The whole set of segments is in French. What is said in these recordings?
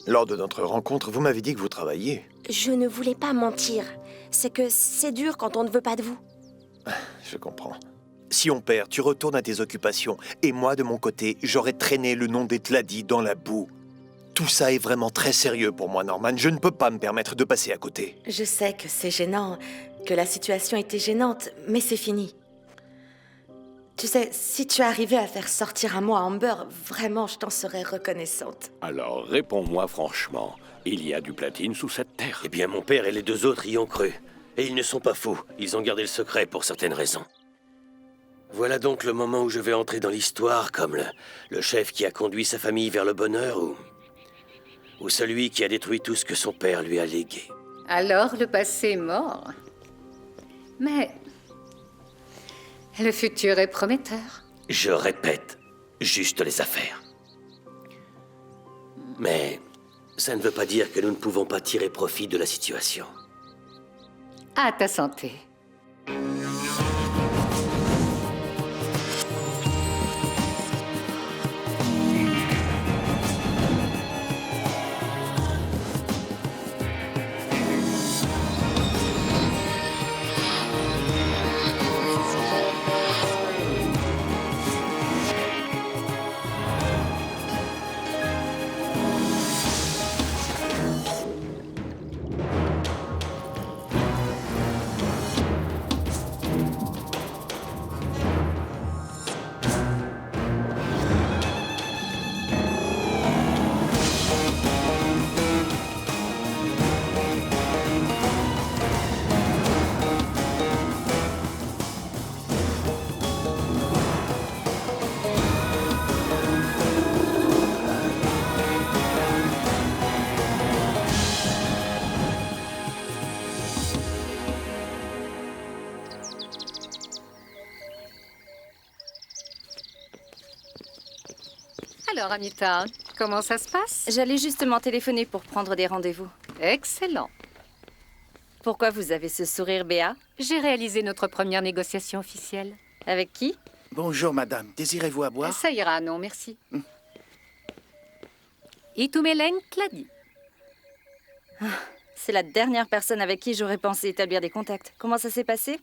Lors de notre rencontre, vous m'avez dit que vous travailliez. Je ne voulais pas mentir. C'est que c'est dur quand on ne veut pas de vous. Je comprends. Si on perd, tu retournes à tes occupations. Et moi, de mon côté, j'aurais traîné le nom des Tladi dans la boue. Tout ça est vraiment très sérieux pour moi, Norman. Je ne peux pas me permettre de passer à côté. Je sais que c'est gênant, que la situation était gênante, mais c'est fini. Tu sais, si tu arrivais à faire sortir un mot à Amber, vraiment, je t'en serais reconnaissante. Alors, réponds-moi franchement. Il y a du platine sous cette terre. Eh bien, mon père et les deux autres y ont cru. Et ils ne sont pas fous. Ils ont gardé le secret pour certaines raisons. Voilà donc le moment où je vais entrer dans l'histoire comme le chef qui a conduit sa famille vers le bonheur ou celui qui a détruit tout ce que son père lui a légué. Alors, le passé est mort. Mais le futur est prometteur. Je répète, juste les affaires. Mais ça ne veut pas dire que nous ne pouvons pas tirer profit de la situation. À ta santé. Alors, Amita, comment ça se passe? J'allais justement téléphoner pour prendre des rendez-vous. Excellent. Pourquoi vous avez ce sourire, Béa? J'ai réalisé notre première négociation officielle. Avec qui? Bonjour, madame. Désirez-vous à boire? Ça ira, non, merci. Itumeleng Tladi. C'est la dernière personne avec qui j'aurais pensé établir des contacts. Comment ça s'est passé?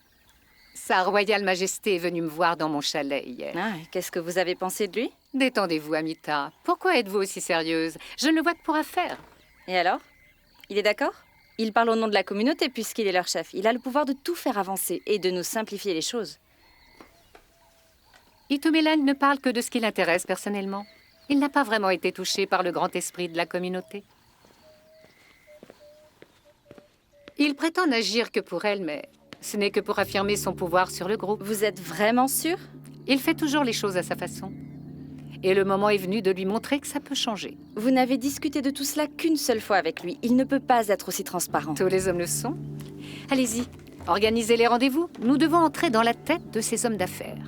Sa Royale Majesté est venue me voir dans mon chalet hier. Ah, qu'est-ce que vous avez pensé de lui? Détendez-vous, Amita. Pourquoi êtes-vous aussi sérieuse? Je ne le vois que pour affaire. Et alors? Il est d'accord? Il parle au nom de la communauté puisqu'il est leur chef. Il a le pouvoir de tout faire avancer et de nous simplifier les choses. Itumeleng ne parle que de ce qui l'intéresse personnellement. Il n'a pas vraiment été touché par le grand esprit de la communauté. Il prétend n'agir que pour elle, mais ce n'est que pour affirmer son pouvoir sur le groupe. Vous êtes vraiment sûr? Il fait toujours les choses à sa façon. Et le moment est venu de lui montrer que ça peut changer. Vous n'avez discuté de tout cela qu'une seule fois avec lui. Il ne peut pas être aussi transparent. Tous les hommes le sont. Allez-y, organisez les rendez-vous. Nous devons entrer dans la tête de ces hommes d'affaires.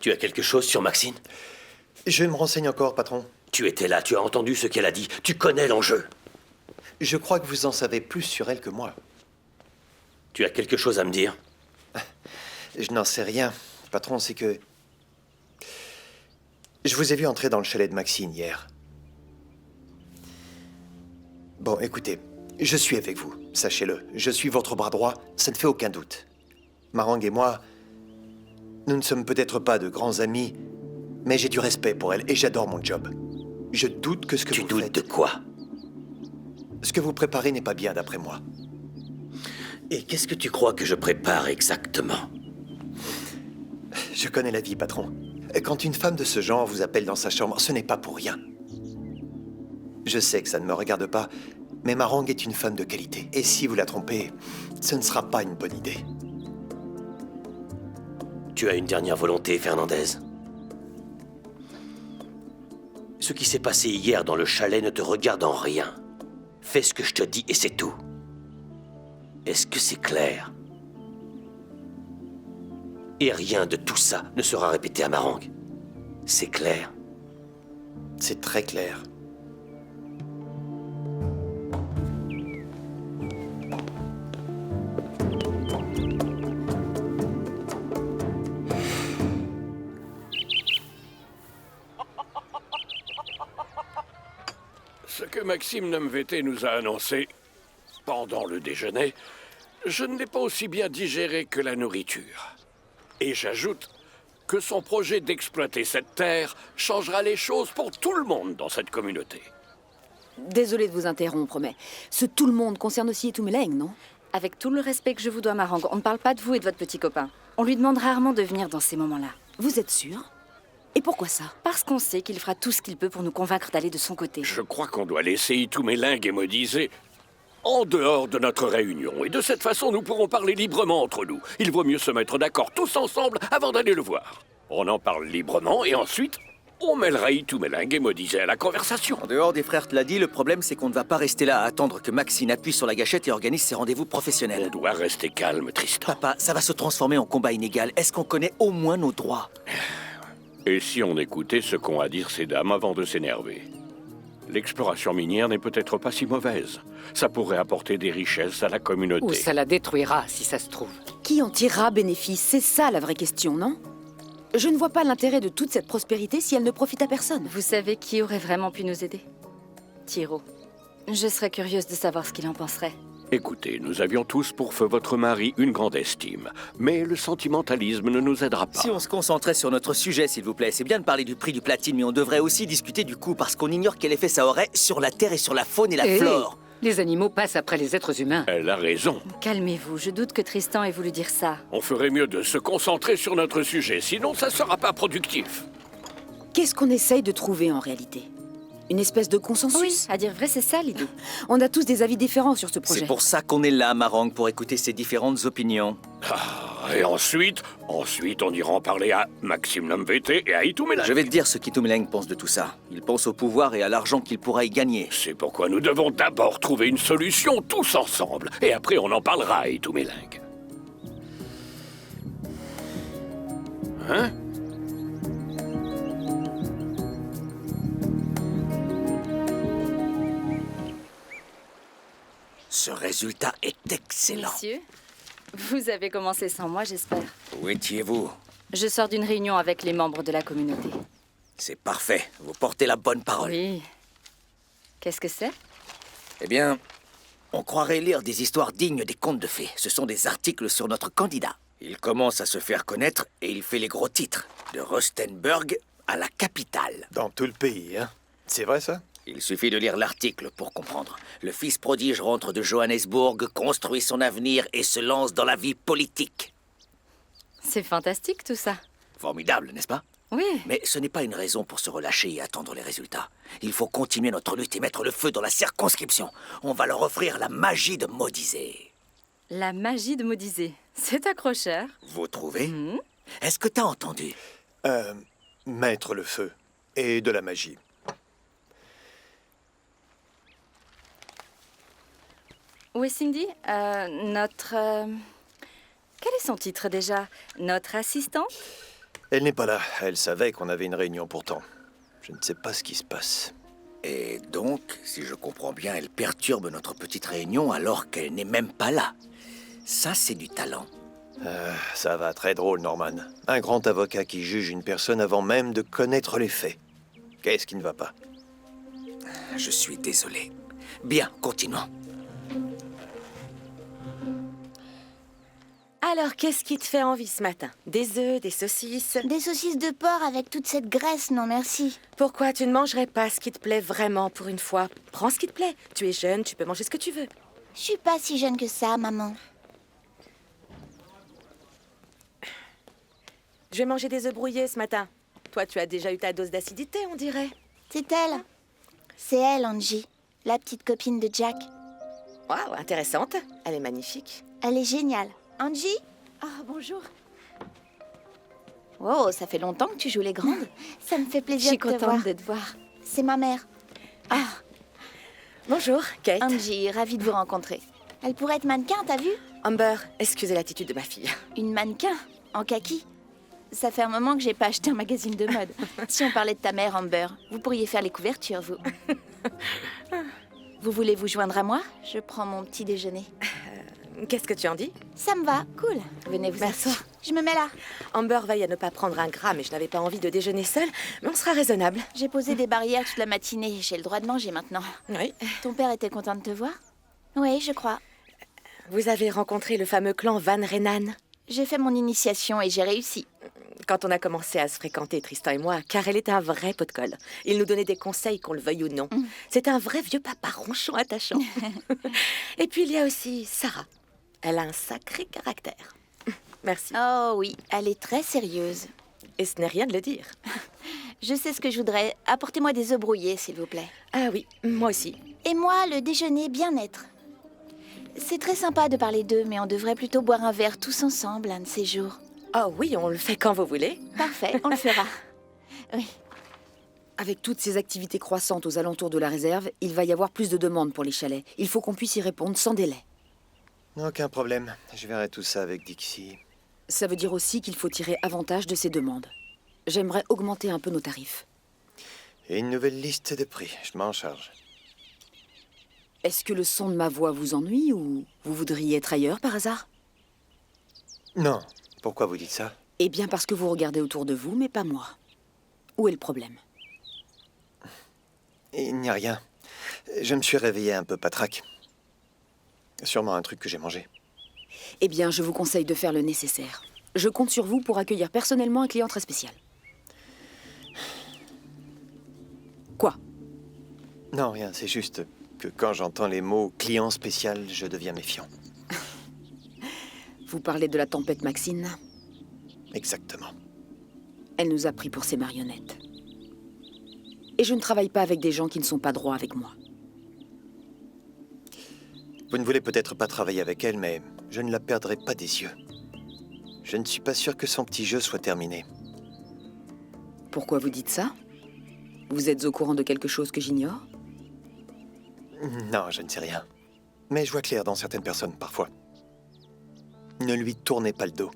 Tu as quelque chose sur Maxine? Je me renseigne encore, patron. Tu étais là, tu as entendu ce qu'elle a dit. Tu connais l'enjeu. Je crois que vous en savez plus sur elle que moi. Tu as quelque chose à me dire? Je n'en sais rien, patron, c'est que... Je vous ai vu entrer dans le chalet de Maxine hier. Bon, écoutez, je suis avec vous, sachez-le. Je suis votre bras droit, ça ne fait aucun doute. Marang et moi, nous ne sommes peut-être pas de grands amis, mais j'ai du respect pour elle et j'adore mon job. Je doute que ce que Tu vous doutes faites... de quoi? Ce que vous préparez n'est pas bien, d'après moi. Et qu'est-ce que tu crois que je prépare exactement? Je connais la vie, patron. Quand une femme de ce genre vous appelle dans sa chambre, ce n'est pas pour rien. Je sais que ça ne me regarde pas, mais Marang est une femme de qualité. Et si vous la trompez, ce ne sera pas une bonne idée. Tu as une dernière volonté, Fernandez. Ce qui s'est passé hier dans le chalet ne te regarde en rien. Fais ce que je te dis et c'est tout. Est-ce que c'est clair? Et rien de tout ça ne sera répété à Marang. C'est clair? C'est très clair. que Maxime Nomveté nous a annoncé pendant le déjeuner, je ne l'ai pas aussi bien digéré que la nourriture. Et j'ajoute que son projet d'exploiter cette terre changera les choses pour tout le monde dans cette communauté. Désolée de vous interrompre, mais ce tout le monde concerne aussi Itumeleng, non? Avec tout le respect que je vous dois, Marang, on ne parle pas de vous et de votre petit copain. On lui demande rarement de venir dans ces moments-là. Vous êtes sûr? Et pourquoi ça? Parce qu'on sait qu'il fera tout ce qu'il peut pour nous convaincre d'aller de son côté. Je crois qu'on doit laisser Itumeleng et Modizé en dehors de notre réunion. Et de cette façon, nous pourrons parler librement entre nous. Il vaut mieux se mettre d'accord tous ensemble avant d'aller le voir. On en parle librement et ensuite, on mêlera Itumeleng et Modizé à la conversation. En dehors des frères Tladi, le problème c'est qu'on ne va pas rester là à attendre que Maxine appuie sur la gâchette et organise ses rendez-vous On professionnels. doit rester calme, Tristan. Papa, ça va se transformer en combat inégal. Est-ce qu'on connaît au moins nos droits? Et si on écoutait ce qu'ont à dire ces dames avant de s'énerver? L'exploration minière n'est peut-être pas si mauvaise. Ça pourrait apporter des richesses à la communauté. Ou ça la détruira, si ça se trouve. Qui en tirera bénéfice? C'est ça la vraie question, non? Je ne vois pas l'intérêt de toute cette prospérité si elle ne profite à personne. Vous savez qui aurait vraiment pu nous aider? Thiro. Je serais curieuse de savoir ce qu'il en penserait. Écoutez, nous avions tous pour feu votre mari une grande estime. Mais le sentimentalisme ne nous aidera pas. Si on se concentrait sur notre sujet, s'il vous plaît, c'est bien de parler du prix du platine, mais on devrait aussi discuter du coût, parce qu'on ignore quel effet ça aurait sur la terre et sur la faune et la flore. Les animaux passent après les êtres humains. Elle a raison. Calmez-vous, je doute que Tristan ait voulu dire ça. On ferait mieux de se concentrer sur notre sujet, sinon ça sera pas productif. Qu'est-ce qu'on essaye de trouver en réalité? Une espèce de consensus? Oui, à dire vrai, c'est ça l'idée. On a tous des avis différents sur ce projet. C'est pour ça qu'on est là, Marang, pour écouter ces différentes opinions. Et ensuite, on ira en parler à Maxime Nomveté et à Itumeleng. Je vais te dire ce qu'Itumeleng pense de tout ça. Il pense au pouvoir et à l'argent qu'il pourra y gagner. C'est pourquoi nous devons d'abord trouver une solution tous ensemble. Et après, on en parlera à Itumeleng. Hein? Ce résultat est excellent. Monsieur, vous avez commencé sans moi, j'espère. Où étiez-vous? Je sors d'une réunion avec les membres de la communauté. C'est parfait. Vous portez la bonne parole. Oui. Qu'est-ce que c'est? Eh bien, on croirait lire des histoires dignes des contes de fées. Ce sont des articles sur notre candidat. Il commence à se faire connaître et il fait les gros titres. De Rustenburg à la capitale. Dans tout le pays, hein? C'est vrai, ça? Il suffit de lire l'article pour comprendre. Le fils prodige rentre de Johannesburg, construit son avenir et se lance dans la vie politique. C'est fantastique tout ça. Formidable, n'est-ce pas? Oui. Mais ce n'est pas une raison pour se relâcher et attendre les résultats. Il faut continuer notre lutte et mettre le feu dans la circonscription. On va leur offrir la magie de Modizé. La magie de Modizé. C'est accrocheur. Vous trouvez? Est-ce que t'as entendu? Mettre le feu. Et de la magie. Où est Cindy? Notre... Quel est son titre déjà? Notre assistante? Elle n'est pas là. Elle savait qu'on avait une réunion pourtant. Je ne sais pas ce qui se passe. Et donc, si je comprends bien, elle perturbe notre petite réunion alors qu'elle n'est même pas là. Ça, c'est du talent. Ça va, très drôle, Norman. Un grand avocat qui juge une personne avant même de connaître les faits. Qu'est-ce qui ne va pas? Je suis désolé. Bien, continuons. Alors, qu'est-ce qui te fait envie ce matin? Des œufs, des saucisses? Des saucisses de porc avec toute cette graisse, non merci. Pourquoi tu ne mangerais pas ce qui te plaît vraiment pour une fois? Prends ce qui te plaît. Tu es jeune, tu peux manger ce que tu veux. Je suis pas si jeune que ça, maman. Je vais manger des œufs brouillés ce matin. Toi, tu as déjà eu ta dose d'acidité, on dirait. C'est elle. C'est elle, Angie. La petite copine de Jack. Waouh, intéressante. Elle est magnifique. Elle est géniale. Angie? Ah, bonjour. Oh, ça fait longtemps que tu joues les grandes. Ça me fait Je plaisir suis de te voir. contente de te voir. C'est ma mère. Bonjour, Kate. Angie, ravie de vous rencontrer. Elle pourrait être mannequin, t'as vu? Amber, excusez l'attitude de ma fille. Une mannequin? En kaki? Ça fait un moment que j'ai pas acheté un magazine de mode. Si on parlait de ta mère, Amber, vous pourriez faire les couvertures, vous. Vous voulez vous joindre à moi? Je prends mon petit déjeuner. Qu'est-ce que tu en dis? Ça me va, cool. Venez vous Merci. asseoir. Je me mets là. Amber veille à ne pas prendre un gramme et je n'avais pas envie de déjeuner seule, mais on sera raisonnable. J'ai posé des barrières toute la matinée. J'ai le droit de manger maintenant. Oui. Ton père était content de te voir? Oui, je crois. Vous avez rencontré le fameux clan Van Renan? J'ai fait mon initiation et j'ai réussi. Quand on a commencé à se fréquenter, Tristan et moi, Karel est un vrai pot de colle. Il nous donnait des conseils, qu'on le veuille ou non. C'est un vrai vieux papa ronchon attachant. Et puis il y a aussi Sarah. Elle a un sacré caractère. Merci. Oh oui, elle est très sérieuse. Et ce n'est rien de le dire. Je sais ce que je voudrais. Apportez-moi des œufs brouillés, s'il vous plaît. Ah oui, moi aussi. Et moi, le déjeuner bien-être. C'est très sympa de parler d'eux, mais on devrait plutôt boire un verre tous ensemble un de ces jours. Oh oui, on le fait quand vous voulez. Parfait, on le fera. Oui. Avec toutes ces activités croissantes aux alentours de la réserve, il va y avoir plus de demandes pour les chalets. Il faut qu'on puisse y répondre sans délai. Aucun problème. Je verrai tout ça avec Dixie. Ça veut dire aussi qu'il faut tirer avantage de ces demandes. J'aimerais augmenter un peu nos tarifs. Et une nouvelle liste de prix. Je m'en charge. Est-ce que le son de ma voix vous ennuie ou vous voudriez être ailleurs par hasard? Non. Pourquoi vous dites ça? Eh bien parce que vous regardez autour de vous, mais pas moi. Où est le problème? Il n'y a rien. Je me suis réveillé un peu patraque. Sûrement un truc que j'ai mangé. Eh bien, je vous conseille de faire le nécessaire. Je compte sur vous pour accueillir personnellement un client très spécial. Quoi? Non, rien. C'est juste que quand j'entends les mots « client spécial », je deviens méfiant. Vous parlez de la tempête Maxine? Exactement. Elle nous a pris pour ses marionnettes. Et je ne travaille pas avec des gens qui ne sont pas droits avec moi. Vous ne voulez peut-être pas travailler avec elle, mais je ne la perdrai pas des yeux. Je ne suis pas sûr que son petit jeu soit terminé. Pourquoi vous dites ça? Vous êtes au courant de quelque chose que j'ignore? Non, je ne sais rien. Mais je vois clair dans certaines personnes, parfois. Ne lui tournez pas le dos.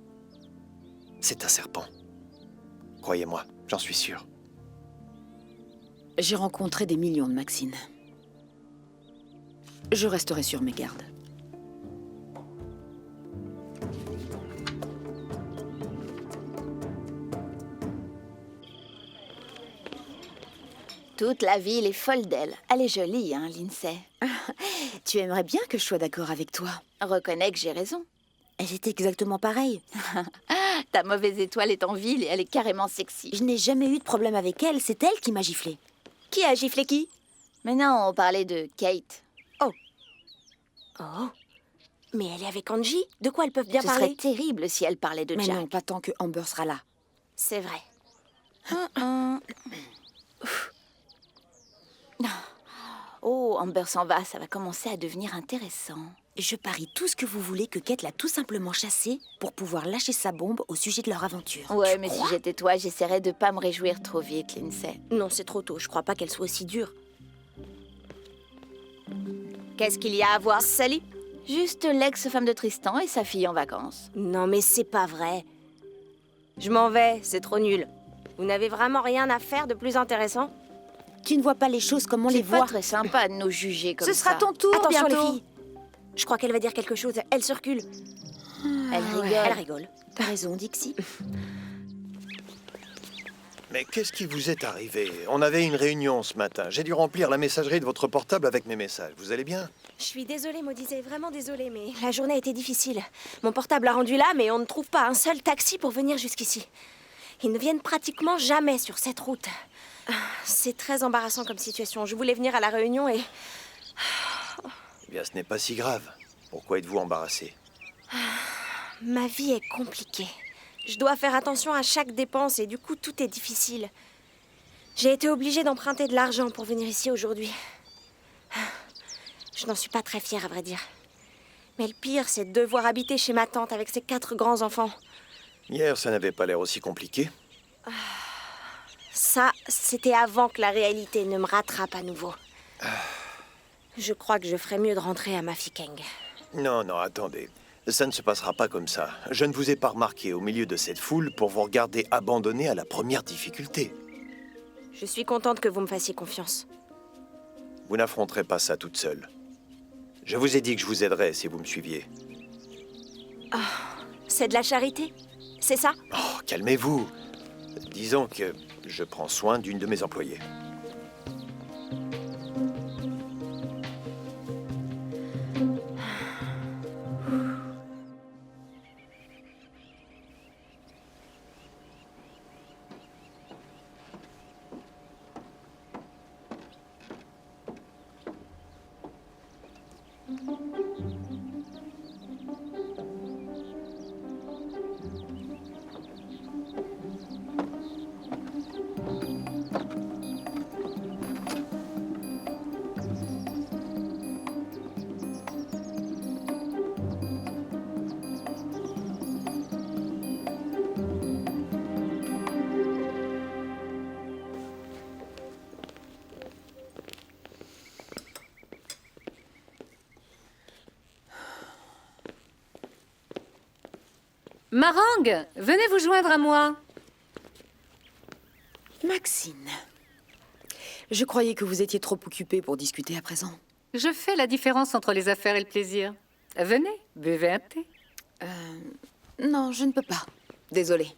C'est un serpent. Croyez-moi, j'en suis sûr. J'ai rencontré des millions de Maxine. Je resterai sur mes gardes. Toute la ville est folle d'elle. Elle est jolie, hein, Lindsay. Tu aimerais bien que je sois d'accord avec toi. Reconnais que j'ai raison. Elle est exactement pareille. Ta mauvaise étoile est en ville et elle est carrément sexy. Je n'ai jamais eu de problème avec elle, c'est elle qui m'a giflé. Qui a giflé qui? Mais non, on parlait de Kate. Oh. Mais elle est avec Angie? De quoi elles peuvent bien Ce parler? serait terrible si elle parlait de Mais Jack. non, pas tant que Amber sera là. C'est vrai. Oh, Amber s'en va, ça va commencer à devenir intéressant. Je parie tout ce que vous voulez que Kate l'a tout simplement chassée pour pouvoir lâcher sa bombe au sujet de leur aventure. Ouais, Tu mais crois? si j'étais toi, j'essaierais de pas me réjouir trop vite, Lindsay. Non, c'est trop tôt. Je crois pas qu'elle soit aussi dure. Qu'est-ce qu'il y a à voir, Sally? Juste l'ex-femme de Tristan et sa fille en vacances. Non, mais c'est pas vrai. Je m'en vais, c'est trop nul. Vous n'avez vraiment rien à faire de plus intéressant? Tu ne vois pas les choses comme on les C'est pas voit. très sympa de nous juger comme ça. Ce sera ton tour Attention, bientôt. les filles. Je crois qu'elle va dire quelque chose. Elle se recule. Elle rigole. Elle rigole. T'as raison, Dixie. Mais qu'est-ce qui vous est arrivé? On avait une réunion ce matin. J'ai dû remplir la messagerie de votre portable avec mes messages. Vous allez bien? Je suis désolée, Maudisée, vraiment désolée, mais la journée a été difficile. Mon portable a rendu là, mais on ne trouve pas un seul taxi pour venir jusqu'ici. Ils ne viennent pratiquement jamais sur cette route. C'est très embarrassant comme situation. Je voulais venir à la réunion et... Eh bien, ce n'est pas si grave. Pourquoi êtes-vous embarrassé? Ma vie est compliquée. Je dois faire attention à chaque dépense et du coup, tout est difficile. J'ai été obligée d'emprunter de l'argent pour venir ici aujourd'hui. Je n'en suis pas très fière, à vrai dire. Mais le pire, c'est de devoir habiter chez ma tante avec ses 4 grands-enfants. Hier, ça n'avait pas l'air aussi compliqué. Ça, c'était avant que la réalité ne me rattrape à nouveau. Je crois que je ferais mieux de rentrer à Mafeking. Non, non, attendez. Ça ne se passera pas comme ça. Je ne vous ai pas remarqué au milieu de cette foule pour vous regarder abandonné à la première difficulté. Je suis contente que vous me fassiez confiance. Vous n'affronterez pas ça toute seule. Je vous ai dit que je vous aiderais si vous me suiviez. C'est de la charité? c'est ça? Oh, calmez-vous. Disons que je prends soin d'une de mes employées. Marangue, venez vous joindre à moi. Maxine, je croyais que vous étiez trop occupée pour discuter à présent. Je fais la différence entre les affaires et le plaisir. Venez, buvez un thé. Non, je ne peux pas. Désolée.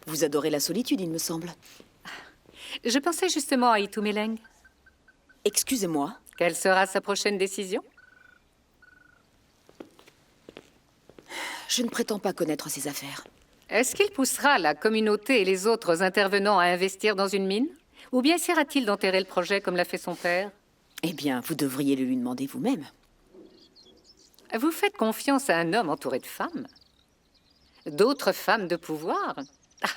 Vous adorez la solitude, il me semble. Je pensais justement à Itumeleng. Excusez-moi. Quelle sera sa prochaine décision? Je ne prétends pas connaître ses affaires. Est-ce qu'il poussera la communauté et les autres intervenants à investir dans une mine? Ou bien essaiera-t-il d'enterrer le projet comme l'a fait son père? Eh bien, vous devriez le lui demander vous-même. Vous faites confiance à un homme entouré de femmes? D'autres femmes de pouvoir? Ah,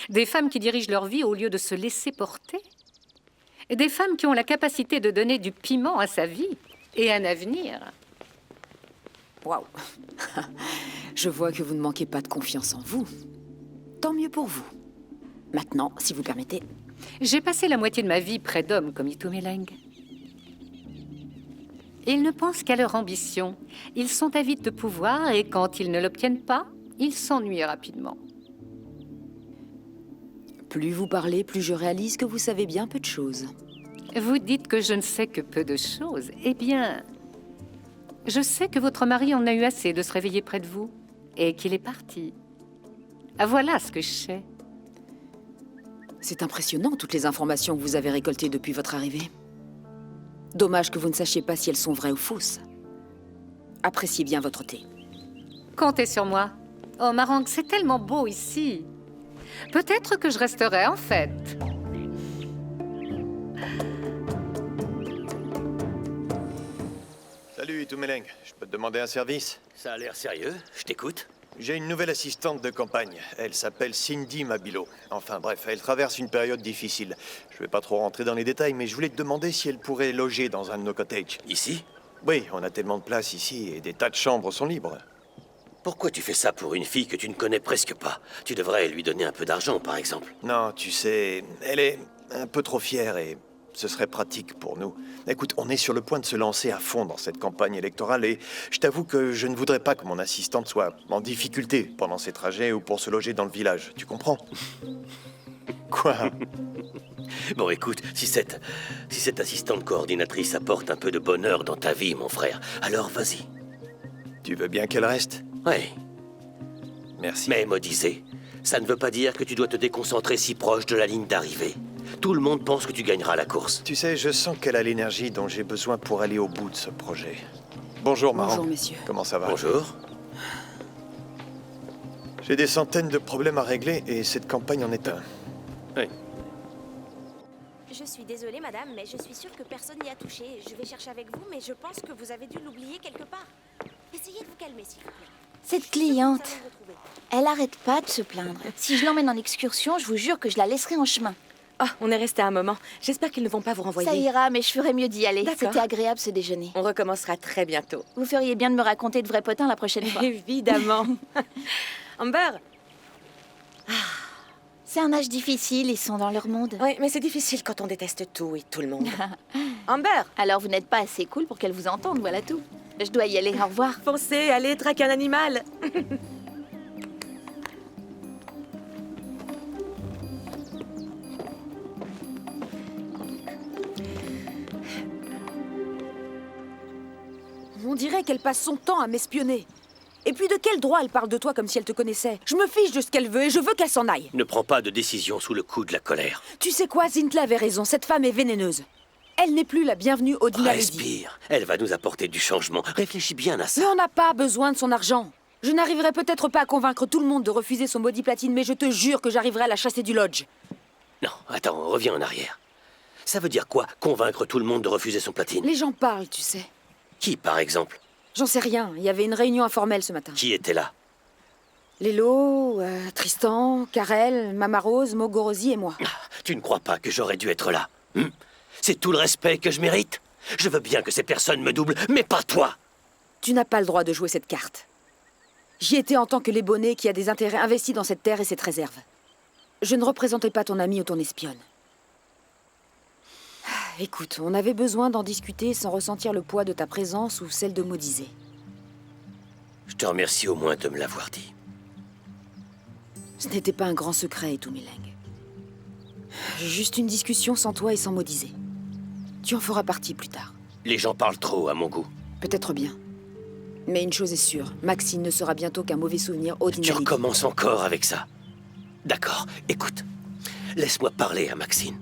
des femmes qui dirigent leur vie au lieu de se laisser porter? Des femmes qui ont la capacité de donner du piment à sa vie et un avenir? Waouh. Je vois que vous ne manquez pas de confiance en vous. Tant mieux pour vous. Maintenant, si vous permettez... J'ai passé la moitié de ma vie près d'hommes comme Itumeleng. Ils ne pensent qu'à leur ambition. Ils sont avides de pouvoir et quand ils ne l'obtiennent pas, ils s'ennuient rapidement. Plus vous parlez, plus je réalise que vous savez bien peu de choses. Vous dites que je ne sais que peu de choses. Eh bien, je sais que votre mari en a eu assez de se réveiller près de vous et qu'il est parti. Voilà ce que je sais. C'est impressionnant, toutes les informations que vous avez récoltées depuis votre arrivée. Dommage que vous ne sachiez pas si elles sont vraies ou fausses. Appréciez bien votre thé. Comptez sur moi. Oh, Marangue, c'est tellement beau ici. Peut-être que je resterai, en fait. Salut, Itumeleng. Je peux te demander un service? Ça a l'air sérieux, je t'écoute. J'ai une nouvelle assistante de campagne. Elle s'appelle Cindy Mabilo. Enfin bref, elle traverse une période difficile. Je vais pas trop rentrer dans les détails, mais je voulais te demander si elle pourrait loger dans un de nos cottages. Ici? Oui, on a tellement de place ici et des tas de chambres sont libres. Pourquoi tu fais ça pour une fille que tu ne connais presque pas? Tu devrais lui donner un peu d'argent, par exemple. Non, tu sais, elle est un peu trop fière et ce serait pratique pour nous. Écoute, on est sur le point de se lancer à fond dans cette campagne électorale et je t'avoue que je ne voudrais pas que mon assistante soit en difficulté pendant ses trajets ou pour se loger dans le village. Tu comprends? Quoi? Bon, écoute, si cette assistante coordinatrice apporte un peu de bonheur dans ta vie, mon frère, alors vas-y. Tu veux bien qu'elle reste? Oui. Merci. Mais Modisé, ça ne veut pas dire que tu dois te déconcentrer si proche de la ligne d'arrivée. Tout le monde pense que tu gagneras la course. Tu sais, je sens qu'elle a l'énergie dont j'ai besoin pour aller au bout de ce projet. Bonjour, Maran. Bonjour, messieurs. Comment ça va? Bonjour. J'ai des centaines de problèmes à régler et cette campagne en est un. Oui. Je suis désolée, madame, mais je suis sûre que personne n'y a touché. Je vais chercher avec vous, mais je pense que vous avez dû l'oublier quelque part. Essayez de vous calmer, s'il vous plaît. Cette cliente, elle arrête pas de se plaindre. Si je l'emmène en excursion, je vous jure que je la laisserai en chemin. Oh, on est resté un moment. J'espère qu'ils ne vont pas vous renvoyer. Ça ira, mais je ferais mieux d'y aller. D'accord. C'était agréable ce déjeuner. On recommencera très bientôt. Vous feriez bien de me raconter de vrais potins la prochaine fois. Évidemment. Amber. C'est un âge difficile, ils sont dans leur monde. Oui, mais c'est difficile quand on déteste tout et tout le monde. Amber. Alors vous n'êtes pas assez cool pour qu'elle vous entende, voilà tout. Je dois y aller, au revoir. Foncez, allez, traquer un animal. On dirait qu'elle passe son temps à m'espionner. Et puis de quel droit elle parle de toi comme si elle te connaissait? Je me fiche de ce qu'elle veut et je veux qu'elle s'en aille. Ne prends pas de décision sous le coup de la colère. Tu sais quoi, Zintla avait raison, cette femme est vénéneuse. Elle n'est plus la bienvenue au Dina Lady. Respire, elle va nous apporter du changement. Réfléchis bien à ça. Mais on n'a pas besoin de son argent. Je n'arriverai peut-être pas à convaincre tout le monde de refuser son body platine, mais je te jure que j'arriverai à la chasser du lodge. Non, attends, reviens en arrière. Ça veut dire quoi, convaincre tout le monde de refuser son platine? Les gens parlent, tu sais. Qui, par exemple? J'en sais rien, il y avait une réunion informelle ce matin. Qui était là? Lélo, Tristan, Karel, Mama Rose, Mogorosi et moi. Tu ne crois pas que j'aurais dû être là? C'est tout le respect que je mérite? Je veux bien que ces personnes me doublent, mais pas toi! Tu n'as pas le droit de jouer cette carte. J'y étais en tant que l'ébonné qui a des intérêts investis dans cette terre et cette réserve. Je ne représentais pas ton ami ou ton espionne. Écoute, on avait besoin d'en discuter sans ressentir le poids de ta présence ou celle de Maudizé. Je te remercie au moins de me l'avoir dit. Ce n'était pas un grand secret, Etumileng. Juste une discussion sans toi et sans Maudizé. Tu en feras partie plus tard. Les gens parlent trop, à mon goût. Peut-être bien. Mais une chose est sûre, Maxine ne sera bientôt qu'un mauvais souvenir au Dina Tu Lady. recommences encore avec ça. D'accord, écoute. Laisse-moi parler à Maxine.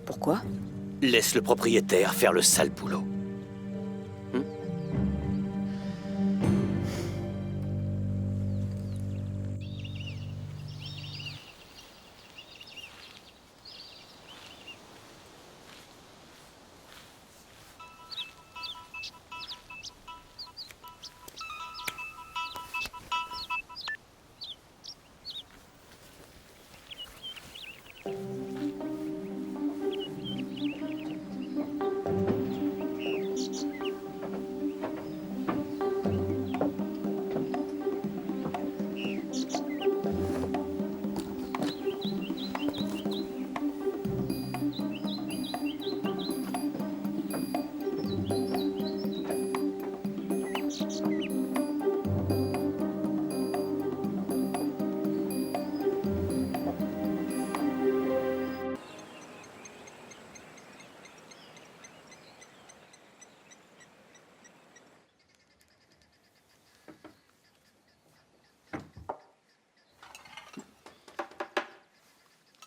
Pourquoi? Laisse le propriétaire faire le sale boulot.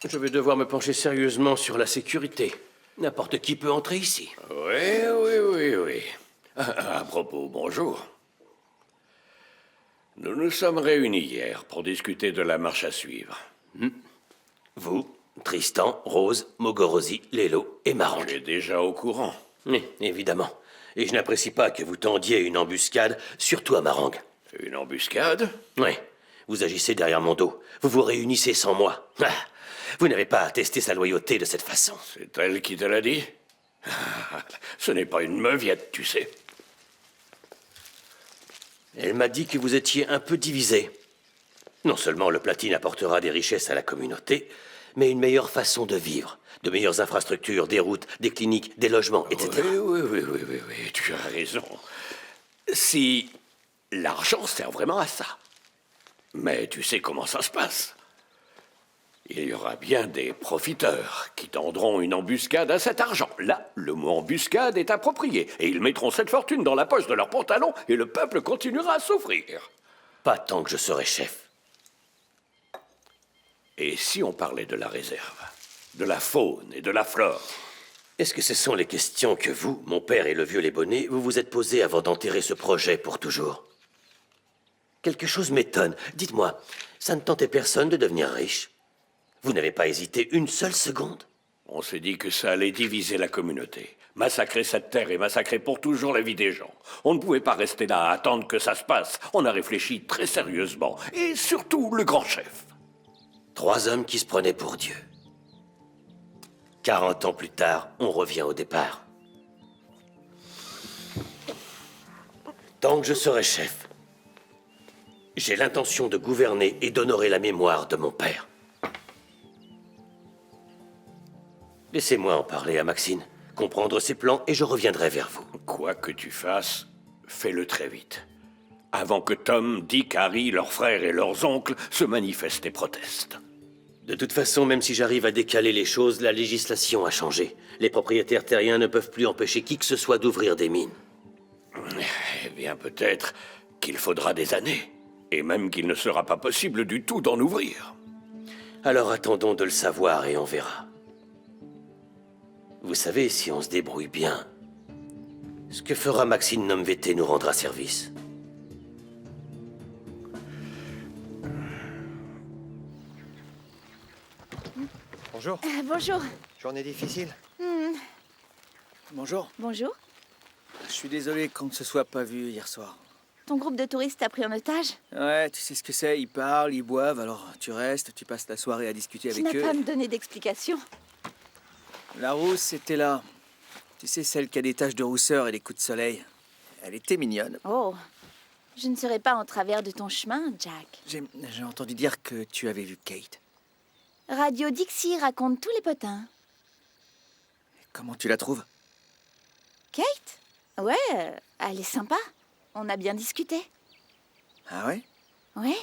Je vais devoir me pencher sérieusement sur la sécurité. N'importe qui peut entrer ici. Oui. À propos, bonjour. Nous nous sommes réunis hier pour discuter de la marche à suivre. Vous, Tristan, Rose, Mogorosi, Lélo et Marang. Tu es déjà au courant. Oui, évidemment. Et je n'apprécie pas que vous tendiez une embuscade, surtout à Marang. Une embuscade? Oui. Vous agissez derrière mon dos. Vous vous réunissez sans moi. Vous n'avez pas à tester sa loyauté de cette façon. C'est elle qui te l'a dit? Ce n'est pas une meuviette, tu sais. Elle m'a dit que vous étiez un peu divisé. Non seulement le platine apportera des richesses à la communauté, mais une meilleure façon de vivre. De meilleures infrastructures, des routes, des cliniques, des logements, etc. Oui, tu as raison. Si l'argent sert vraiment à ça. Mais tu sais comment ça se passe. Il y aura bien des profiteurs qui tendront une embuscade à cet argent. Là, le mot embuscade est approprié. Et ils mettront cette fortune dans la poche de leurs pantalons et le peuple continuera à souffrir. Pas tant que je serai chef. Et si on parlait de la réserve, de la faune et de la flore? Est-ce que ce sont les questions que vous, mon père et le vieux Lébonnet, vous vous êtes posées avant d'enterrer ce projet pour toujours? Quelque chose m'étonne. Dites-moi, ça ne tentait personne de devenir riche? Vous n'avez pas hésité une seule seconde? On s'est dit que ça allait diviser la communauté. Massacrer cette terre et massacrer pour toujours la vie des gens. On ne pouvait pas rester là à attendre que ça se passe. On a réfléchi très sérieusement. Et surtout, le grand chef. 3 hommes qui se prenaient pour Dieu. 40 ans plus tard, on revient au départ. Tant que je serai chef, j'ai l'intention de gouverner et d'honorer la mémoire de mon père. Laissez-moi en parler à Maxine, comprendre ses plans et je reviendrai vers vous. Quoi que tu fasses, fais-le très vite. Avant que Tom, Dick, Harry, leurs frères et leurs oncles se manifestent et protestent. De toute façon, même si j'arrive à décaler les choses, la législation a changé. Les propriétaires terriens ne peuvent plus empêcher qui que ce soit d'ouvrir des mines. bien peut-être qu'il faudra des années. Et même qu'il ne sera pas possible du tout d'en ouvrir. Alors attendons de le savoir et on verra. Vous savez, si on se débrouille bien, ce que fera Maxine Nomvete nous rendra service. Bonjour. Bonjour. Journée difficile? Bonjour. Bonjour. Je suis désolé qu'on ne se soit pas vu hier soir. Ton groupe de touristes t'a pris en otage? Ouais, tu sais ce que c'est, ils parlent, ils boivent, alors tu restes, tu passes la soirée à discuter Tu avec n'as eux. pas à me donner d'explications. La rousse était là. Tu sais, celle qui a des taches de rousseur et des coups de soleil. Elle était mignonne. Oh, je ne serai pas en travers de ton chemin, Jack. J'ai entendu dire que tu avais vu Kate. Radio Dixie raconte tous les potins. Comment tu la trouves? Kate? Ouais, elle est sympa. On a bien discuté. Ah ouais? Ouais.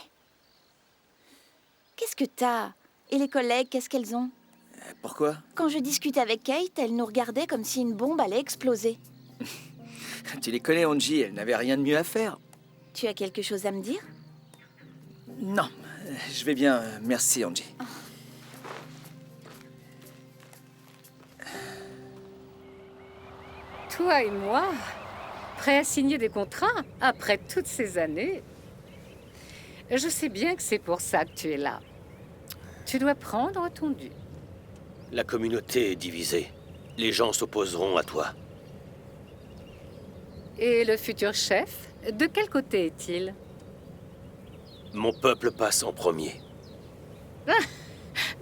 Qu'est-ce que t'as? Et les collègues, qu'est-ce qu'elles ont? Pourquoi? Quand je discutais avec Kate, elle nous regardait comme si une bombe allait exploser. Tu les connais, Angie, elle n'avait rien de mieux à faire. Tu as quelque chose à me dire? Non, je vais bien, merci Angie. Toi et moi, prêts à signer des contrats après toutes ces années. Je sais bien que c'est pour ça que tu es là. Tu dois prendre ton dû. La communauté est divisée. Les gens s'opposeront à toi. Et le futur chef, de quel côté est-il? Mon peuple passe en premier.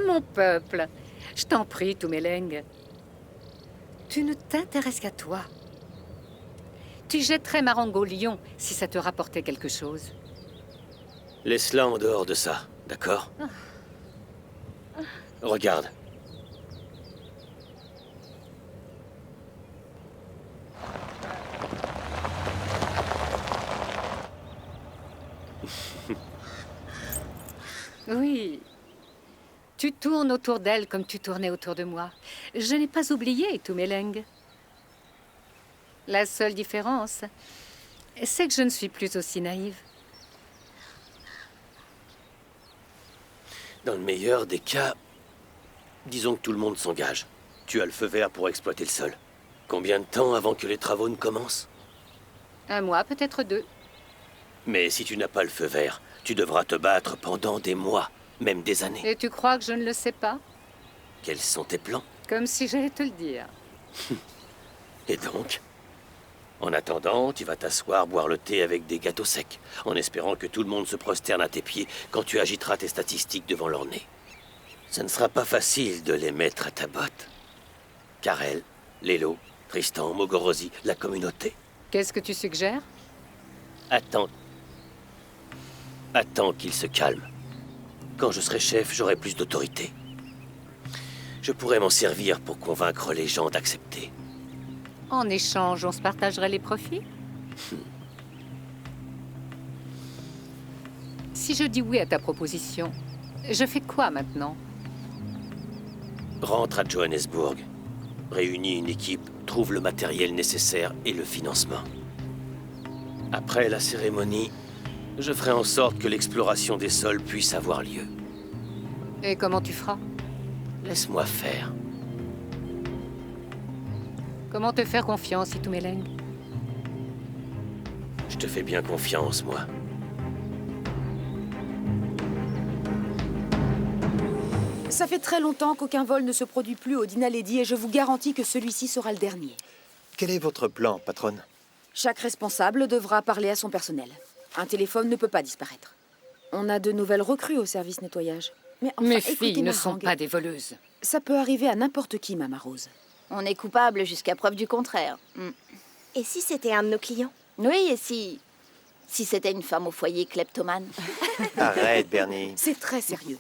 Mon peuple, je t'en prie, Tumeleng. Tu ne t'intéresses qu'à toi. Tu jetterais Marengo Lion si ça te rapportait quelque chose. Laisse-la en dehors de ça, d'accord? Regarde. Oui. Tu tournes autour d'elle comme tu tournais autour de moi. Je n'ai pas oublié, Tumeleng. La seule différence, c'est que je ne suis plus aussi naïve. Dans le meilleur des cas, disons que tout le monde s'engage. Tu as le feu vert pour exploiter le sol. Combien de temps avant que les travaux ne commencent? 1 mois, peut-être 2. Mais si tu n'as pas le feu vert, tu devras te battre pendant des mois, même des années. Et tu crois que je ne le sais pas? Quels sont tes plans? Comme si j'allais te le dire. Et donc? En attendant, tu vas t'asseoir, boire le thé avec des gâteaux secs, en espérant que tout le monde se prosterne à tes pieds quand tu agiteras tes statistiques devant leur nez. Ce ne sera pas facile de les mettre à ta botte. Karel, Lelo, Tristan, Mogorosi, la communauté. Qu'est-ce que tu suggères? Attends qu'il se calme. Quand je serai chef, j'aurai plus d'autorité. Je pourrais m'en servir pour convaincre les gens d'accepter. En échange, on se partagerait les profits? Si je dis oui à ta proposition, je fais quoi maintenant? Rentre à Johannesburg. Réunis une équipe, trouve le matériel nécessaire et le financement. Après la cérémonie, je ferai en sorte que l'exploration des sols puisse avoir lieu. Et comment tu feras? Laisse-moi faire. Comment te faire confiance, Itumeleng? Je te fais bien confiance, moi. Ça fait très longtemps qu'aucun vol ne se produit plus au Dinaledi et je vous garantis que celui-ci sera le dernier. Quel est votre plan, patronne? Chaque responsable devra parler à son personnel. Un téléphone ne peut pas disparaître. On a de nouvelles recrues au service nettoyage. Mais enfin, Mes écoutez, filles ne sont Marangue, pas des voleuses. Ça peut arriver à n'importe qui, Mama Rose. On est coupable jusqu'à preuve du contraire. Et si c'était un de nos clients? Oui, et si c'était une femme au foyer kleptomane? Arrête, Bernie. C'est très sérieux.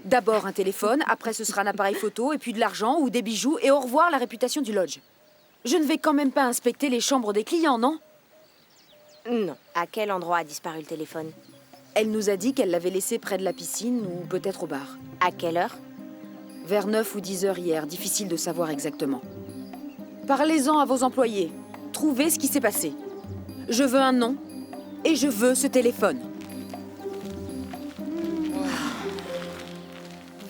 D'abord un téléphone, après ce sera un appareil photo, et puis de l'argent ou des bijoux, et au revoir la réputation du lodge. Je ne vais quand même pas inspecter les chambres des clients, non? Non. À quel endroit a disparu le téléphone? Elle nous a dit qu'elle l'avait laissé près de la piscine ou peut-être au bar. À quelle heure? Vers 9 ou 10 heures hier, difficile de savoir exactement. Parlez-en à vos employés. Trouvez ce qui s'est passé. Je veux un nom. Et je veux ce téléphone.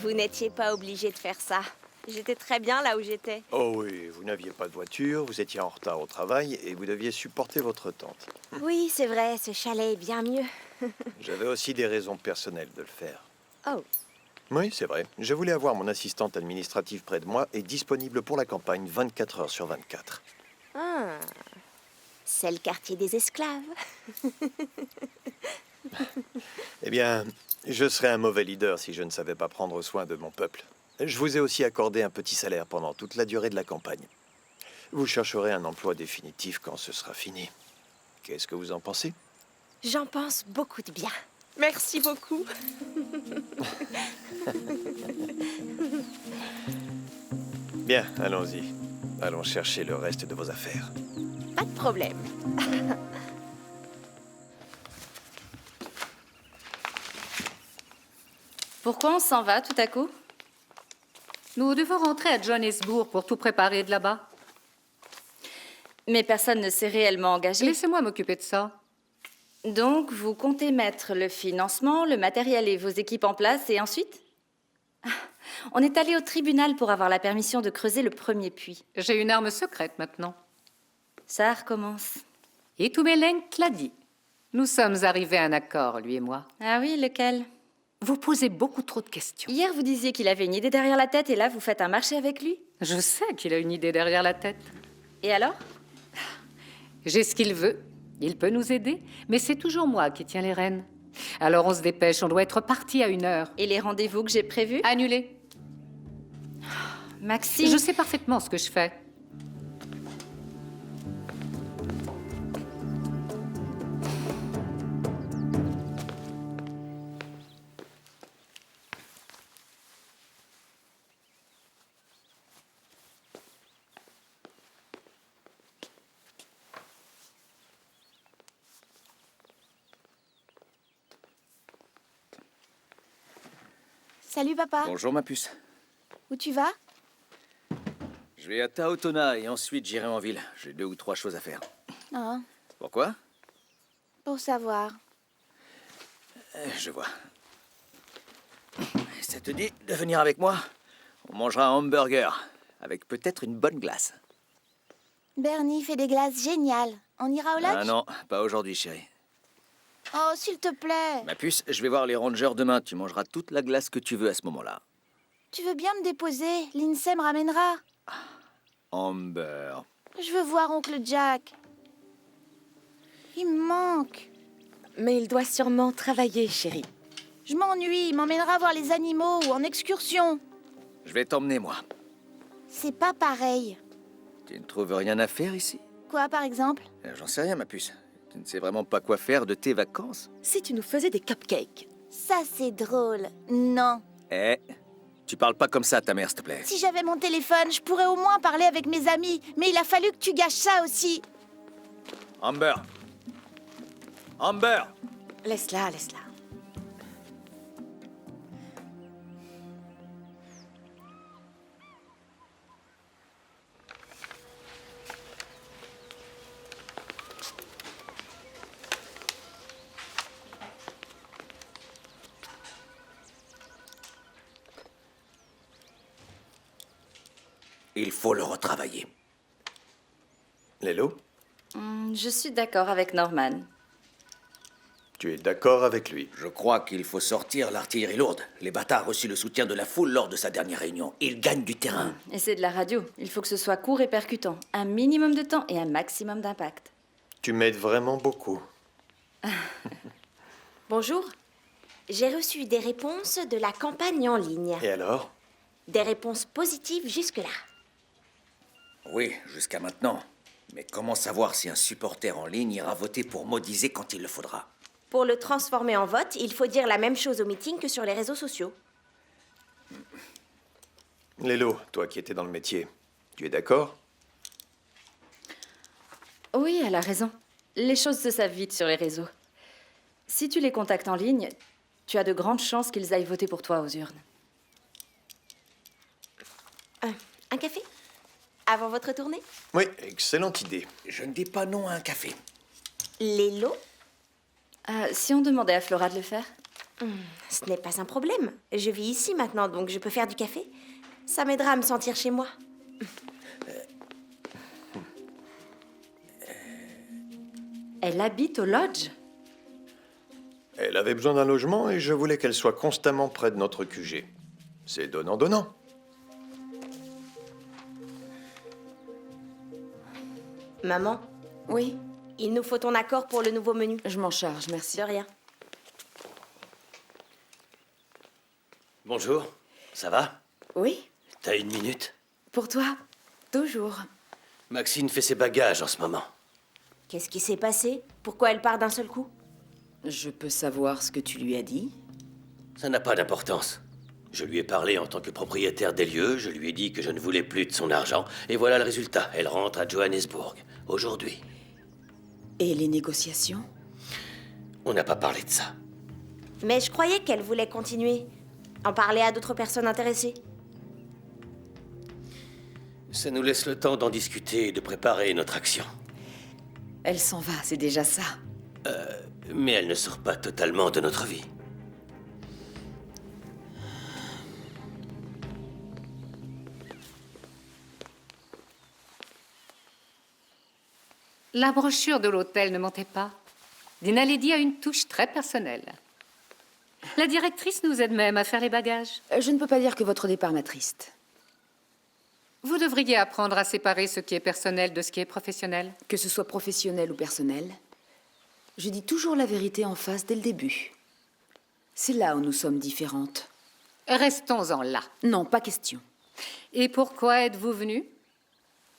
Vous n'étiez pas obligé de faire ça. J'étais très bien là où j'étais. Oh oui, vous n'aviez pas de voiture, vous étiez en retard au travail et vous deviez supporter votre tante. Oui, c'est vrai, ce chalet est bien mieux. J'avais aussi des raisons personnelles de le faire. Oh, Oui, c'est vrai. Je voulais avoir mon assistante administrative près de moi et disponible pour la campagne 24 heures sur 24. ah. C'est le quartier des esclaves. Eh bien, je serais un mauvais leader si je ne savais pas prendre soin de mon peuple. Je vous ai aussi accordé un petit salaire pendant toute la durée de la campagne. Vous chercherez un emploi définitif quand ce sera fini. Qu'est-ce que vous en pensez? J'en pense beaucoup de bien. Merci beaucoup. Bien, allons-y. Allons chercher le reste de vos affaires. Pas de problème. Pourquoi on s'en va tout à coup? Nous devons rentrer à Johannesburg pour tout préparer de là-bas. Mais personne ne s'est réellement engagé. Laissez-moi m'occuper de ça. Donc, vous comptez mettre le financement, le matériel et vos équipes en place, et ensuite? On est allé au tribunal pour avoir la permission de creuser le premier puits. J'ai une arme secrète maintenant. Ça recommence. Et Itumeleng l'a dit. Nous sommes arrivés à un accord, lui et moi. Ah oui, lequel? Vous posez beaucoup trop de questions. Hier, vous disiez qu'il avait une idée derrière la tête, et là, vous faites un marché avec lui? Je sais qu'il a une idée derrière la tête. Et alors? J'ai ce qu'il veut. Il peut nous aider, mais c'est toujours moi qui tiens les rênes. Alors on se dépêche, on doit être parti à 1h. Et les rendez-vous que j'ai prévus? Annulés. Maxime! Je sais parfaitement ce que je fais. Salut, papa. Bonjour, ma puce. Où tu vas? Je vais à Taotona et ensuite j'irai en ville. J'ai 2 ou 3 choses à faire. Oh, Pourquoi? pour savoir. Je vois. Ça te dit de venir avec moi? On mangera un hamburger avec peut-être une bonne glace. Bernie fait des glaces géniales. On ira au lac? Ah non, pas aujourd'hui, chérie. Oh, s'il te plaît. Ma puce, je vais voir les rangers demain. Tu mangeras toute la glace que tu veux à ce moment-là. Tu veux bien me déposer? L'INSEE me ramènera. Amber. Je veux voir oncle Jack. Il me manque. Mais il doit sûrement travailler, chérie. Je m'ennuie. Il m'emmènera voir les animaux ou en excursion. Je vais t'emmener, moi. C'est pas pareil. Tu ne trouves rien à faire ici? Quoi, par exemple? J'en sais rien, ma puce. Tu ne sais vraiment pas quoi faire de tes vacances? Si tu nous faisais des cupcakes. Ça, c'est drôle. Non. Eh, tu parles pas comme ça à ta mère, s'il te plaît. Si j'avais mon téléphone, je pourrais au moins parler avec mes amis. Mais il a fallu que tu gâches ça aussi. Amber. Amber. Laisse-la, laisse-la. Il faut le retravailler. Lélo, Je suis d'accord avec Norman. tu es d'accord avec lui? Je crois qu'il faut sortir l'artillerie lourde. Les bâtards ont reçu le soutien de la foule lors de sa dernière réunion. Ils gagnent du terrain. Et c'est de la radio. Il faut que ce soit court et percutant. Un minimum de temps et un maximum d'impact. Tu m'aides vraiment beaucoup. Bonjour. J'ai reçu des réponses de la campagne en ligne. Et alors? Des réponses positives jusque-là. Oui, jusqu'à maintenant. Mais comment savoir si un supporter en ligne ira voter pour Modisé quand il le faudra? Pour le transformer en vote, il faut dire la même chose au meeting que sur les réseaux sociaux. Lélo, toi qui étais dans le métier, tu es d'accord? Oui, elle a raison. Les choses se savent vite sur les réseaux. Si tu les contactes en ligne, tu as de grandes chances qu'ils aillent voter pour toi aux urnes. Un café? Avant votre tournée? Oui, excellente idée. Je ne dis pas non à un café. Les lots? Si on demandait à Flora de le faire? Ce n'est pas un problème. Je vis ici maintenant, donc je peux faire du café. Ça m'aidera à me sentir chez moi. Elle habite au lodge? Elle avait besoin d'un logement et je voulais qu'elle soit constamment près de notre QG. C'est donnant-donnant. Maman, Oui, il nous faut ton accord pour le nouveau menu. je m'en charge, merci. De rien. Bonjour, ça va? Oui, T'as une minute? pour toi, toujours. Maxine fait ses bagages en ce moment. Qu'est-ce qui s'est passé? Pourquoi elle part d'un seul coup? Je peux savoir ce que tu lui as dit? Ça n'a pas d'importance. Je lui ai parlé en tant que propriétaire des lieux, je lui ai dit que je ne voulais plus de son argent, et voilà le résultat. Elle rentre à Johannesburg, aujourd'hui. Et les négociations? On n'a pas parlé de ça. Mais je croyais qu'elle voulait continuer. En parler à d'autres personnes intéressées. Ça nous laisse le temps d'en discuter et de préparer notre action. Elle s'en va, c'est déjà ça. Mais elle ne sort pas totalement de notre vie. La brochure de l'hôtel ne mentait pas. Dinaledi a une touche très personnelle. La directrice nous aide même à faire les bagages. Je ne peux pas dire que votre départ m'attriste. Vous devriez apprendre à séparer ce qui est personnel de ce qui est professionnel. Que ce soit professionnel ou personnel, je dis toujours la vérité en face dès le début. C'est là où nous sommes différentes. Restons-en là. Non, pas question. Et pourquoi êtes-vous venu?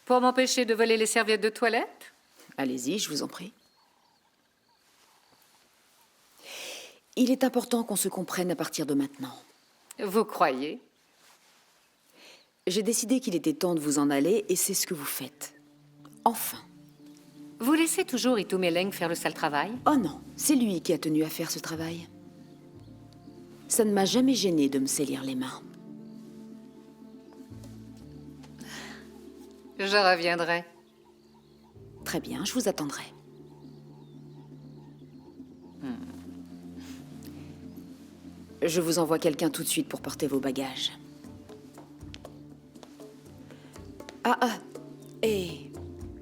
Pour m'empêcher de voler les serviettes de toilette? Allez-y, je vous en prie. Il est important qu'on se comprenne à partir de maintenant. Vous croyez? J'ai décidé qu'il était temps de vous en aller et c'est ce que vous faites. Enfin. Vous laissez toujours Itumeleng faire le sale travail? Oh non, c'est lui qui a tenu à faire ce travail. Ça ne m'a jamais gêné de me salir les mains. Je reviendrai. Très bien, je vous attendrai. Je vous envoie quelqu'un tout de suite pour porter vos bagages. Et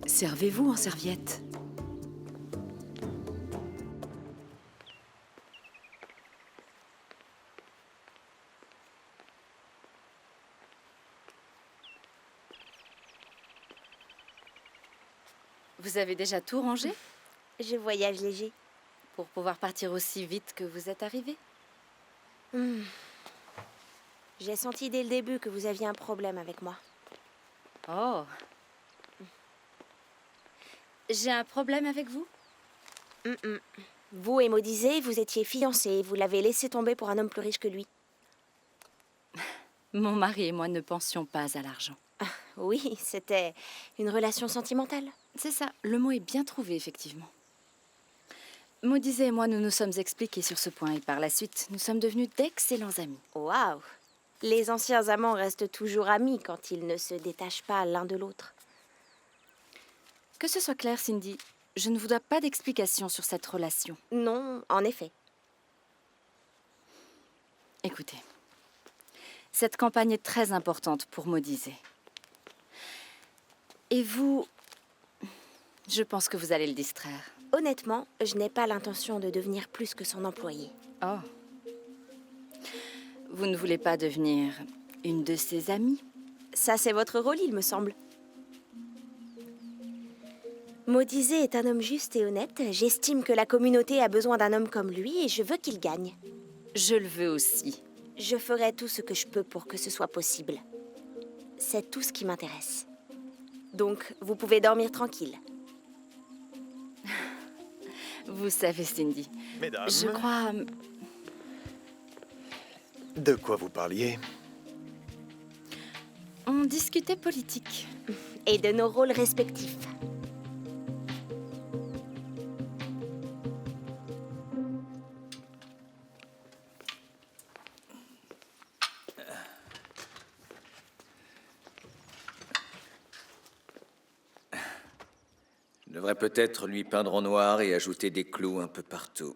servez-vous en serviette. Vous avez déjà tout rangé? Je voyage léger. Pour pouvoir partir aussi vite que vous êtes arrivé? J'ai senti dès le début que vous aviez un problème avec moi. Oh. J'ai un problème avec vous? Vous et Modizé, vous étiez fiancés et vous l'avez laissé tomber pour un homme plus riche que lui. Mon mari et moi ne pensions pas à l'argent. Oui, c'était une relation sentimentale. C'est ça, le mot est bien trouvé, effectivement. Modizé et moi, nous nous sommes expliqués sur ce point et par la suite, nous sommes devenus d'excellents amis. Waouh! Les anciens amants restent toujours amis quand ils ne se détachent pas l'un de l'autre. Que ce soit clair, Cindy, je ne vous dois pas d'explication sur cette relation. Non, en effet. Écoutez, cette campagne est très importante pour Modizé. Et vous, je pense que vous allez le distraire. Honnêtement, je n'ai pas l'intention de devenir plus que son employé. Oh. Vous ne voulez pas devenir une de ses amies? Ça, c'est votre rôle, il me semble. Modizé est un homme juste et honnête. J'estime que la communauté a besoin d'un homme comme lui et je veux qu'il gagne. Je le veux aussi. Je ferai tout ce que je peux pour que ce soit possible. C'est tout ce qui m'intéresse. Donc, vous pouvez dormir tranquille. Vous savez, Cindy, Mesdames, je crois... de quoi vous parliez? On discutait politique. Et de nos rôles respectifs. devrais peut-être lui peindre en noir et ajouter des clous un peu partout.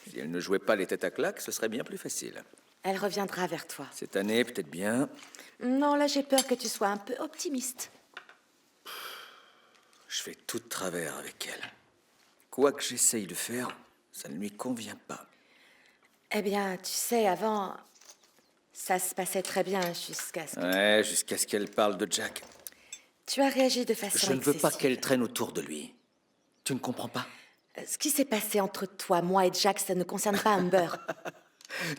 Si elle ne jouait pas les têtes à claques, ce serait bien plus facile. Elle reviendra vers toi. Cette année, peut-être bien. Non, là, j'ai peur que tu sois un peu optimiste. Je fais tout de travers avec elle. Quoi que j'essaye de faire, ça ne lui convient pas. Eh bien, tu sais, avant, ça se passait très bien jusqu'à ce que... Ouais, jusqu'à ce qu'elle parle de Jack. Tu as réagi de façon Je ne veux pas excessive. qu'elle traîne autour de lui. Tu ne comprends pas? Ce qui s'est passé entre toi, moi et Jack, ça ne concerne pas Amber.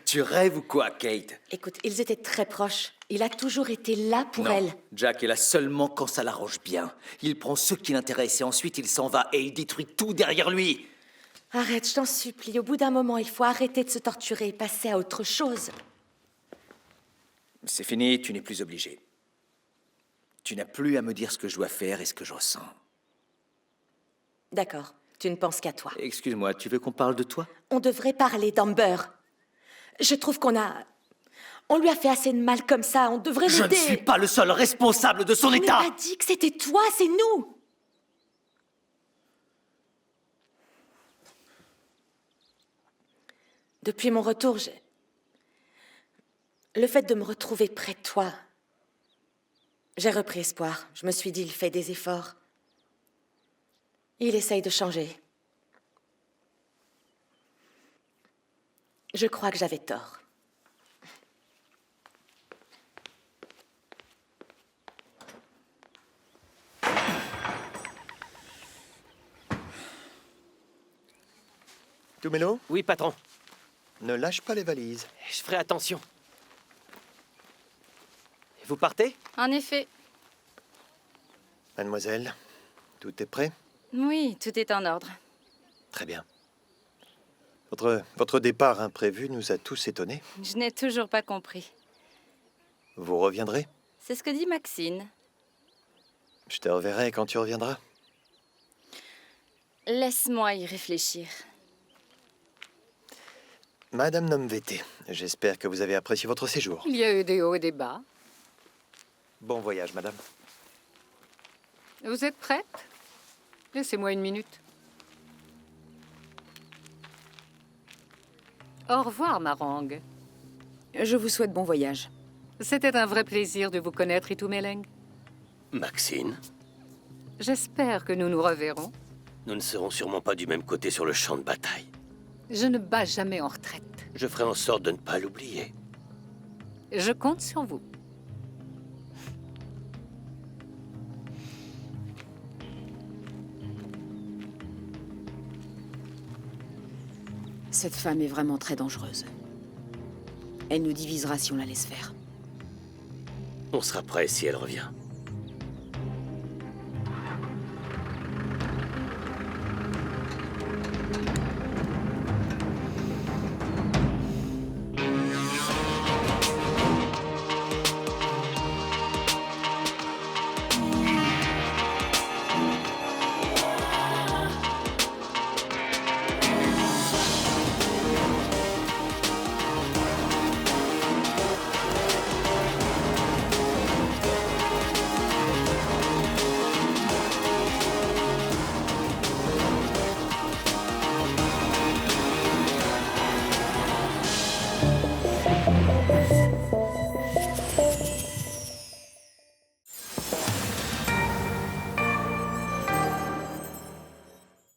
Tu rêves ou quoi, Kate? Écoute, ils étaient très proches. Il a toujours été là pour elle. Jack est là seulement quand ça l'arrange bien. Il prend ce qui l'intéresse et ensuite il s'en va et il détruit tout derrière lui. Arrête, je t'en supplie. Au bout d'un moment, il faut arrêter de se torturer et passer à autre chose. C'est fini, tu n'es plus obligé. Tu n'as plus à me dire ce que je dois faire et ce que je ressens. D'accord, tu ne penses qu'à toi. Excuse-moi, tu veux qu'on parle de toi? On devrait parler d'Amber. Je trouve on lui a fait assez de mal comme ça, on devrait Je l'aider. ne suis pas le seul responsable de son On état! n'a pas dit que c'était toi, c'est nous. Depuis mon retour, le fait de me retrouver près de toi, j'ai repris espoir. Je me suis dit, il fait des efforts. Il essaye de changer. Je crois que j'avais tort. Tumelo, Oui, patron. ne lâche pas les valises. Je ferai attention. Vous partez? En effet. Mademoiselle, tout est prêt? Oui, tout est en ordre. Très bien. Votre départ imprévu nous a tous étonnés. Je n'ai toujours pas compris. Vous reviendrez? C'est ce que dit Maxine. Je te reverrai quand tu reviendras. Laisse-moi y réfléchir. Madame Nomvete, j'espère que vous avez apprécié votre séjour. Il y a eu des hauts et des bas. Bon voyage, madame. Vous êtes prête? Laissez-moi une minute. Au revoir, Marang. Je vous souhaite bon voyage. C'était un vrai plaisir de vous connaître, Itumeleng. Maxine, J'espère que nous nous reverrons. nous ne serons sûrement pas du même côté sur le champ de bataille. Je ne bats jamais en retraite. Je ferai en sorte de ne pas l'oublier. Je compte sur vous. Cette femme est vraiment très dangereuse. Elle nous divisera si on la laisse faire. On sera prêt si elle revient.